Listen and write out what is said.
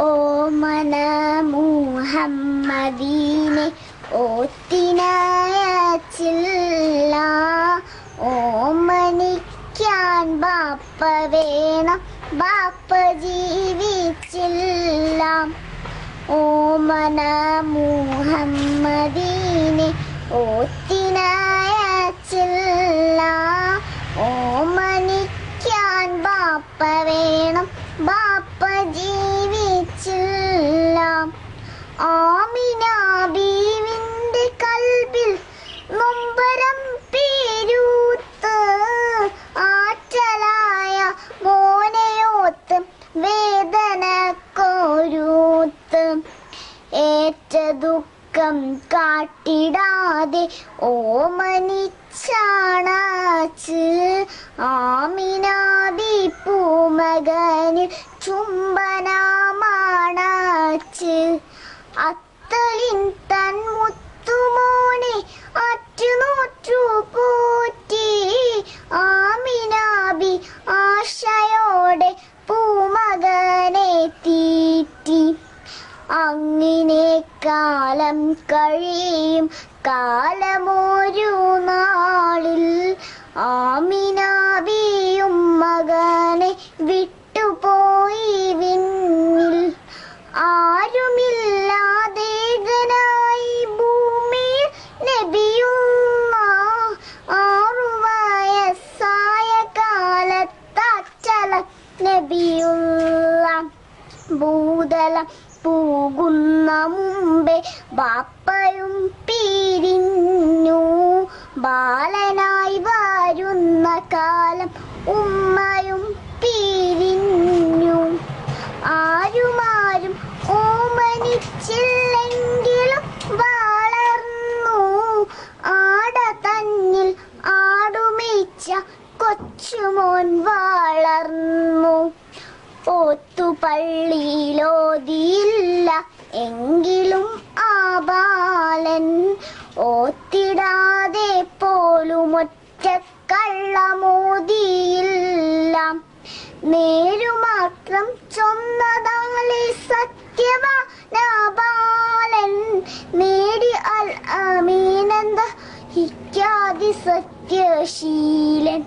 ഓമന മുഹമ്മദീനെ ഓത്തിനയച്ചില്ല. ഓമനിക്കാൻ ബാപ്പ വേണം, ബാപ്പ ജീവിച്ചില്ല. ഓമന മുഹമ്മദീനെ ഓത്തിനയച്ചില്ല. ഓമനിക്കാൻ ബാപ്പ വേണം, ബാപ്പ ജീവിച്ചില്ല. ആമിന ബീവിന്റെ കൽബിൽ നൊമ്പരം പേരൂത്ത്, ആറ്റലായ മോനെയോത്ത് വേദന കോരൂത്ത്. ഏറ്റ ദുഃഖം കാട്ടിടാതെ ഓമനിച്ചാണാച്ച്, ആമിനാബി പൂമകന് ചുംബനമാണാച്ച്. അത്തലിൻ തൻ മുത്തുമോനെ അറ്റുനോറ്റു പോറ്റി, ആമിനാബി ആശയോടെ പൂമകനെ തീറ്റി. അങ്ങനെ കാലം കഴിയും, കാലമൊരു നാളിൽ ആമിനാബിയും മകനെ വിട്ടുപോയി വിണ്ണിൽ. ആരുമില്ലാതേകനായി ഭൂമിയിൽ നബിയുള്ള, 6 വയസ്സായ കാലത്താറ്റല നബിയുള്ള. ഭൂതലം പോകുന്ന മുമ്പേ ബാപ്പയും പിരിഞ്ഞു, ബാലനായി വരുന്ന കാലം ഉമ്മയും പിരിഞ്ഞു. ആരുമാരും ഓമനിച്ചില്ലെങ്കിലും വളർന്നു, ആട തന്നിൽ ആടുമേച്ച കൊച്ചുമോൻ വളർന്നു. ഓത്തുപള്ളിയിലോതിയില്ല എങ്കിലും ആ ബാലൻ, ഓത്തിടാതെ പോലുമൊറ്റ കള്ളമോതിയില്ല. നേരുമാത്രം ചൊന്നതാലെ സത്യവാന ബാലൻ, നേടി അൽ അമീനെന്ത ഹിക്കാതി സത്യശീലൻ.